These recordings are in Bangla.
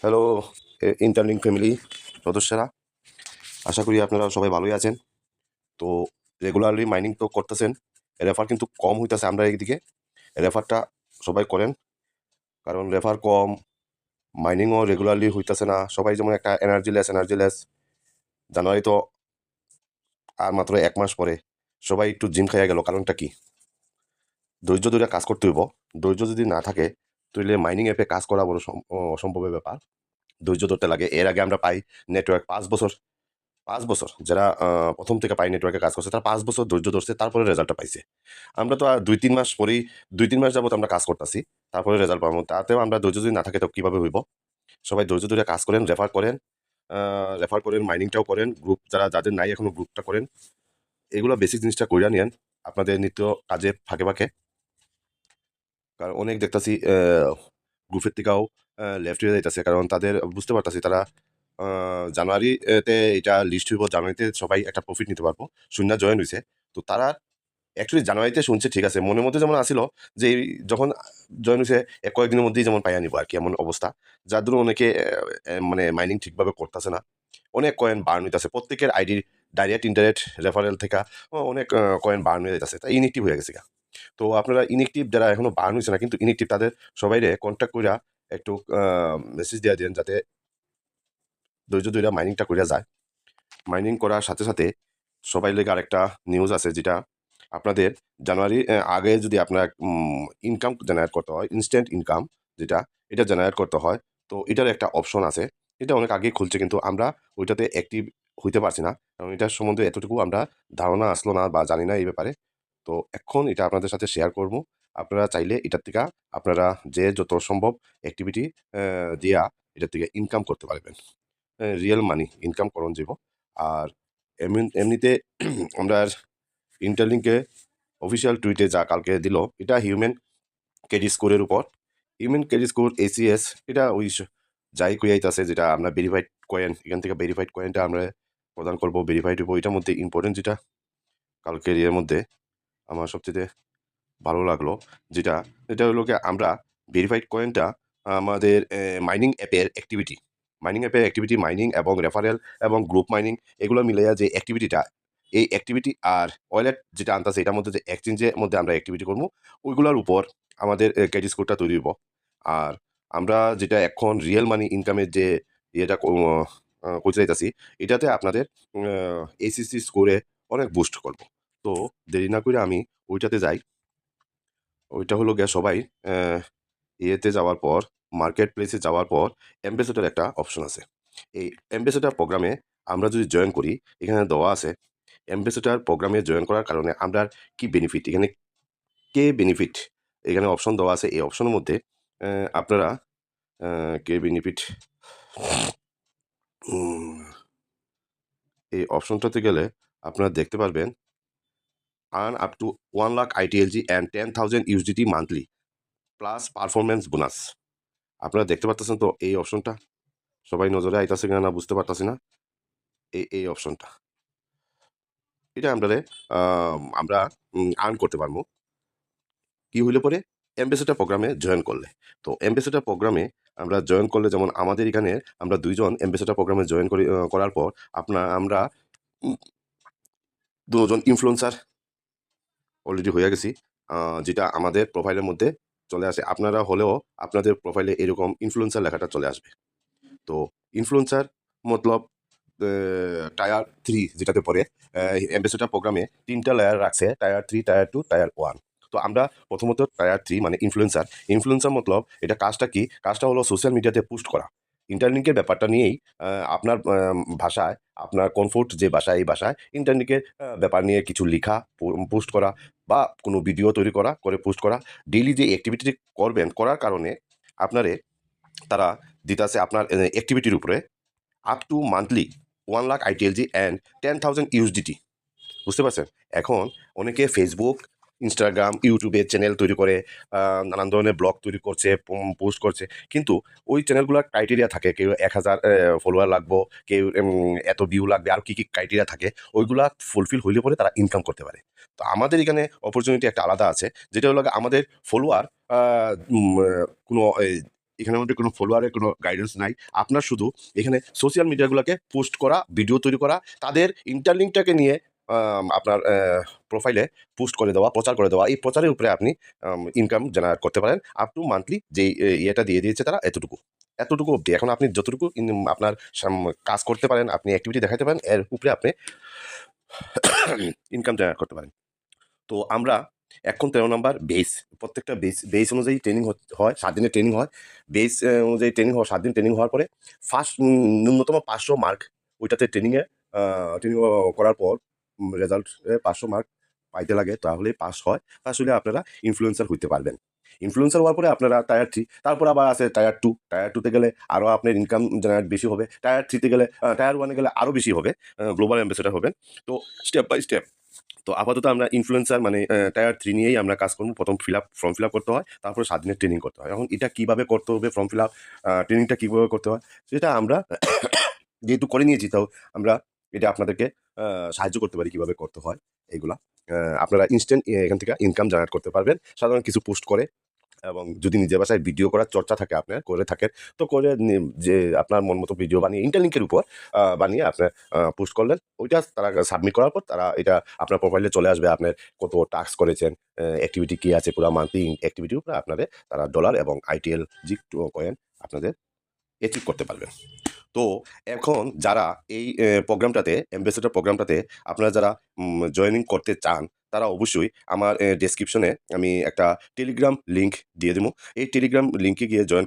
হ্যালো ইন্টারলিঙ্ক ফ্যামিলি সদস্যরা, আশা করি আপনারা সবাই ভালোই আছেন। তো রেগুলারলি মাইনিং তো করতেছেন, রেফার কিন্তু কম হইতেছে। আমরা এইদিকে রেফারটা সবাই করেন, কারণ রেফার কম, মাইনিংও রেগুলারলি হইতেছে না। সবাই যেমন একটা এনার্জি লেস। জানুয়ারি তো আর মাত্র 1 মাস পরে, সবাই একটু জিম খাইয়া গেল। কারণটা কি? ধৈর্য ধরে কাজ করতে হইব। ধৈর্য যদি না থাকে তাহলে মাইনিং অ্যাপে কাজ করা বড় অসম্ভবের ব্যাপার। ধৈর্য ধরতে লাগে। এর আগে আমরা পাই নেটওয়ার্ক 5 বছর যারা প্রথম থেকে পাই নেটওয়ার্কে কাজ করছে, তারা 5 বছর ধৈর্য ধরছে, তারপরে রেজাল্টটা পাইছে। আমরা তো আর 2-3 মাস পরেই, 2-3 মাস যাবত আমরা কাজ করতেছি, তারপরে রেজাল্ট পাবো। তাতেও আমরা ধৈর্য যদি না থাকে তো কীভাবে হইব? সবাই ধৈর্য ধরে কাজ করেন, রেফার করেন, মাইনিংটাও করেন, গ্রুপ যাদের নাই এখনো গ্রুপটা করেন। এগুলো বেসিক জিনিসটা কইরা নিয়েন আপনাদের নিত্য কাজে ফাঁকে ফাঁকে। কারণ অনেক দেখতেছি গ্রুপের থেকেও লেফট হয়ে যাইতেছে, কারণ তাদের বুঝতে পারতেছি তারা জানুয়ারিতে এটা লিস্ট হইব, জানুয়ারিতে সবাই একটা প্রফিট নিতে পারবো, শূন্য জয়েন হয়েছে। তো তারা অ্যাকচুয়ালি জানুয়ারিতে শুনছে ঠিক আছে, মনের মধ্যে যেমন আসিল যে যখন জয়েন হয়েছে কয়েকদিনের মধ্যেই যেমন পাইয়া নিব আর কি, এমন অবস্থা। যার জন্য অনেকে মানে মাইনিং ঠিকভাবে করতেছে না, অনেক কয়েন বার্ন হইতেছে। প্রত্যেকের আইডি ডাইরেক্ট ইন্টারনেট রেফারেল থেকে অনেক কয়েন বার্ন হয়ে যাইতেছে, তাই ইনএক্টিভ হয়ে গেছে। তো আপনারা ইনএক্টিভ যারা এখনো বার্ন হয়েছে না কিন্তু ইনএক্টিভ, তাদের সবাইরে কন্ট্যাক্ট কইরা একটু মেসেজ দিয়ে দেন যাতে ধৈর্য ধইরা মাইনিংটা কইরা যায়। মাইনিং করার সাথে সাথে সবাই লেগে আরেকটা নিউজ আছে, যেটা আপনাদের জানুয়ারি আগে যদি আপনার ইনকাম জেনারেট করতে হয়, ইনস্ট্যান্ট ইনকাম যেটা, এটা জেনারেট করতে হয়। তো এটার একটা অপশন আছে, এটা অনেক আগেই খুলছে কিন্তু আমরা ওইটাতে অ্যাক্টিভ হইতে পারছি না, কারণ এটার সম্বন্ধে এতটুকু আমরা ধারণা আসলো না বা জানি না এই ব্যাপারে। তো এখন এটা আপনাদের সাথে শেয়ার করব। আপনারা চাইলে এটার থেকে আপনারা যে যত সম্ভব অ্যাক্টিভিটি দিয়া এটার থেকে ইনকাম করতে পারবেন, রিয়েল মানি ইনকাম করণ যাব। আর এমনিতে আমরা ইন্টারলিঙ্কে অফিসিয়াল টুইটে যা কালকে দিল, এটা হিউম্যান ক্রেডিট স্কোরের উপর। হিউম্যান ক্রেডিট স্কোর ACS, এটা ওই যাই কইয়াইতেছে, যেটা আমরা ভেরিফাইড কয়েন, এখান থেকে ভেরিফাইড কয়েনটা আমরা প্রদান করবো, ভেরিফাইড হইব। এটার মধ্যে ইম্পর্টেন্ট যেটা কালকের ইয়ের মধ্যে আমার সবচেয়ে ভালো লাগলো, যেটা এটা হলো কি, আমরা ভেরিফাইড কয়েনটা আমাদের মাইনিং অ্যাপের অ্যাক্টিভিটি, মাইনিং এবং রেফারেল এবং গ্রুপ মাইনিং, এগুলো মিলাইয়া যে অ্যাক্টিভিটিটা, এই অ্যাক্টিভিটি আর ওয়ালেট যেটা আনতেছে, এটার মধ্যে যে এক্সচেঞ্জের মধ্যে আমরা অ্যাক্টিভিটি করবো, ওইগুলোর উপর আমাদের ক্রেডিট স্কোরটা তৈরি হইব। আর আমরা যেটা এখন রিয়েল মানি ইনকামের যে ইয়েটা করতে চাইতেছি, এটাতে আপনাদের ACC স্কোরে অনেক বুস্ট করব। তো দেরি না করে আমি ওইটাতে যাই। ওইটা হলো গিয়া সবাই ইয়েতে যাওয়ার পর, মার্কেট প্লেসে যাওয়ার পর অ্যাম্বাসেডর একটা অপশন আছে। এই অ্যাম্বাসেডর প্রোগ্রামে আমরা যদি জয়েন করি, এখানে দেওয়া আছে অ্যাম্বাসেডর প্রোগ্রামে জয়েন করার কারণে আমরা কি বেনিফিট, এখানে কে বেনিফিট, এখানে অপশন দেওয়া আছে। এই অপশনের মধ্যে আপনারা কে বেনিফিট, এই অপশনটাতে গেলে আপনারা দেখতে পারবেন earn up to 1 lakh ITLG and 10,000 USDT monthly plus performance bonus. আপনারা দেখতে পারতেছেন তো এই অপশনটা? সবাই নজরে আইতাছে কিনা না বুঝতে পারতাছি না। এই অপশনটা, এটা আমরা আর্ন করতে পারবো কি হইলে পরে, অ্যাম্বাসেডর প্রোগ্রামে জয়েন করলে। তো অ্যাম্বাসেডর প্রোগ্রামে আমরা জয়েন করলে, যেমন আমাদের এখানে আমরা 2 জন অ্যাম্বাসেডর প্রোগ্রামে জয়েন করার পর আমরা 2 জন ইনফ্লুয়েন্সার অলরেডি হয়ে গেছি, যেটা আমাদের প্রোফাইলের মধ্যে চলে আসে। আপনারা হলেও আপনাদের প্রোফাইলে এরকম ইনফ্লুয়েন্সার লেখাটা চলে আসবে। তো ইনফ্লুয়েন্সার মতলব টায়ার 3 যেটাতে পড়ে, অ্যাম্বাসেডর প্রোগ্রামে 3টা লেয়ার রাখছে, টায়ার 3, টায়ার 2, টায়ার 1। তো আমরা প্রথমত টায়ার 3 মানে ইনফ্লুয়েন্সার মতলব এটা কাজটা কি? কাজটা হলো সোশ্যাল মিডিয়াতে পোস্ট করা। ইন্টারলিঙ্কের ব্যাপারটা নিয়েই আপনার ভাষায়, আপনার কমফোর্ট যে ভাষা, এই ভাষায় ইন্টারলিঙ্কের ব্যাপার নিয়ে কিছু লিখা, পোস্ট করা বা কোনো ভিডিও তৈরি করে পোস্ট করা। ডেইলি যে অ্যাক্টিভিটি করবেন, করার কারণে আপনারে তারা দিতাছে আপনার অ্যাক্টিভিটির উপরে up to monthly 1 lakh ITLG and 10,000 USDT। বুঝতে পারছেন? এখন অনেকে ফেসবুক, ইনস্টাগ্রাম, ইউটিউবে চ্যানেল তৈরি করে নানান ধরনের ব্লগ তৈরি করছে, পোস্ট করছে। কিন্তু ওই চ্যানেলগুলোর ক্রাইটেরিয়া থাকে, কেউ 1,000 ফলোয়ার লাগবো, কেউ এত ভিউ লাগবে, আর কী ক্রাইটেরিয়া থাকে, ওইগুলা ফুলফিল হইলে পরে তারা ইনকাম করতে পারে। তো আমাদের এখানে অপরচুনিটি একটা আলাদা আছে, যেটা হলো আমাদের ফলোয়ার কোনো এখানের মধ্যে কোনো ফলোয়ারের কোনো গাইডেন্স নাই। আপনার শুধু এখানে সোশ্যাল মিডিয়াগুলোকে পোস্ট করা, ভিডিও তৈরি করা, তাদের ইন্টারলিঙ্কটাকে নিয়ে আপনার প্রোফাইলে পোস্ট করে দেওয়া, প্রচার করে দেওয়া। এই প্রচারের উপরে আপনি ইনকাম জেনারেট করতে পারেন আপ টু মান্থলি যেই ইয়েটা দিয়ে দিয়েছে তারা এতটুকু। এতটুকু অবধি। এখন আপনি যতটুকু আপনার কাজ করতে পারেন, আপনি অ্যাক্টিভিটি দেখাতে পারেন, এর উপরে আপনি ইনকাম জেনারেট করতে পারেন। তো আমরা এখন 13 নাম্বার বেস, প্রত্যেকটা বেস অনুযায়ী ট্রেনিং হয়, 7 দিনের ট্রেনিং হয়। বেস অনুযায়ী ট্রেনিং হওয়া 7 দিন ট্রেনিং হওয়ার পরে ফার্স্ট ন্যূনতম 500 মার্ক ওইটাতে ট্রেনিং করার পর রেজাল্টে 500 মার্ক পাইতে লাগে, তাহলেই পাস হয়। পাস হলে আপনারা ইনফ্লুয়েন্সার হইতে পারবেন। ইনফ্লুয়েন্সার হওয়ার পরে আপনারা টায়ার 3, তারপর আবার আছে টায়ার 2। টায়ার 2 তে গেলে আরও আপনার ইনকাম জেনারেট বেশি হবে। টায়ার 3 তে গেলে টায়ার 1 এ গেলে আরও বেশি হবে। গ্লোবাল অ্যাম্বাসেডর হবেন। তো স্টেপ বাই স্টেপ। তো আপাতত আমরা ইনফ্লুয়েন্সার মানে টায়ার 3 নিয়েই আমরা কাজ করব। প্রথম ফর্ম ফিল আপ করতে হয়, তারপরে 7 দিনের ট্রেনিং করতে হয়। এখন এটা কিভাবে করতে হবে, ফর্ম ফিল আপ ট্রেনিংটা কিভাবে করতে হয় সেটা আমরা যেহেতু করে নিয়েছি, তাও আমরা এটা আপনাদেরকে সাহায্য করতে পারি কিভাবে করতে হয় এইগুলা। আপনারা ইনস্ট্যান্ট এখান থেকে ইনকাম জেনারেট করতে পারবেন সাধারণ কিছু পোস্ট করে। এবং যদি নিজের বাসায় ভিডিও করার চর্চা থাকে, আপনার করে থাকেন, তো করে যে আপনার মন মতো ভিডিও বানিয়ে ইন্টারলিঙ্কের উপর বানিয়ে আপনার পোস্ট করলেন। ওইটা তারা সাবমিট করার পর তারা এটা আপনার প্রোফাইলে চলে আসবে। আপনার কত টাস্ক করেছেন, অ্যাক্টিভিটি কী আছে, পুরো মান্থলি অ্যাক্টিভিটির উপরে আপনাদের তারা ডলার এবং আইটিএল জি কয়েন আপনাদের অ্যাচিভ করতে পারবেন। তো এখন যারা এই প্রোগ্রামটাতে, অ্যাম্বাসেডর প্রোগ্রামটাতে আপনারা যারা জয়েনিং করতে চান, তারা অবশ্যই আমার ডেসক্রিপশনে আমি একটা টেলিগ্রাম লিঙ্ক দিয়ে দেবো। এই টেলিগ্রাম লিঙ্কে গিয়ে জয়েন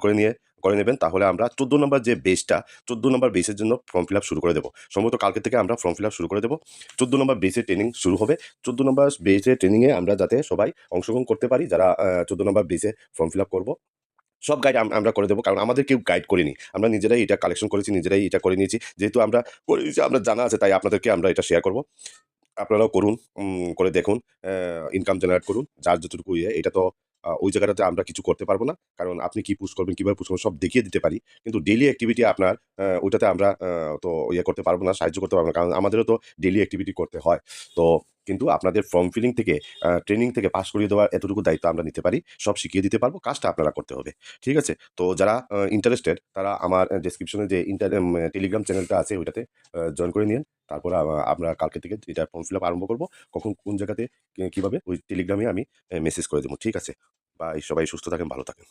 করে নেবেন। তাহলে আমরা 14 নম্বর যে বেসটা, 14 নম্বর বেসের জন্য ফর্ম ফিল আপ শুরু করে দেবো। সম্ভবত কালকে থেকে আমরা ফর্ম ফিল আপ শুরু করে দেবো। 14 নম্বর বেসের ট্রেনিং শুরু হবে। 14 নম্বর বেসের ট্রেনিংয়ে আমরা যাতে সবাই অংশগ্রহণ করতে পারি, যারা 14 নম্বর বেসে ফর্ম ফিল আপ করবো, সব গাইড আমরা করে দেবো। কারণ আমাদের কেউ গাইড করিনি। আমরা নিজেরাই এটা কালেকশন করেছি, নিজেরাই এটা করে নিয়েছি। যেহেতু আমরা করে নিয়েছি, আমরা জানা আছে, তাই আপনাদেরকে আমরা এটা শেয়ার করব। আপনারাও করুন, করে দেখুন, ইনকাম জেনারেট করুন। যার যতটুকু ইয়ে, এটা তো ওই জায়গাটাতে আমরা কিছু করতে পারবো না। কারণ আপনি কি পুশ করবেন, কিভাবে পুশ করবেন সব দেখিয়ে দিতে পারি। কিন্তু ডেইলি অ্যাক্টিভিটি আপনার ওইটাতে আমরা তো ইয়ে করতে পারবো না, সাহায্য করতে পারবো না। কারণ আমাদেরও তো ডেইলি অ্যাক্টিভিটি করতে হয়। তো কিন্তু আপনাদের ফর্ম ফিলিং থেকে ট্রেনিং থেকে পাস করিয়ে দেওয়ার এতটুকু দায়িত্ব আমরা নিতে পারি। সব শিখিয়ে দিতে পারবো। কাজটা আপনারা করতে হবে। ঠিক আছে? তো যারা ইন্টারেস্টেড, তারা আমার ডেসক্রিপশনে যে টেলিগ্রাম চ্যানেলটা আছে ওইটাতে জয়েন করে নিয়েন। তারপরে আমরা কালকে থেকে এটা ফর্ম ফিল আপ আরম্ভ করব। কখন কোন জায়গাতে কিভাবে ওই টেলিগ্রামে আমি মেসেজ করে দেবো। ঠিক আছে? বাই। সবাই সুস্থ থাকেন, ভালো থাকেন।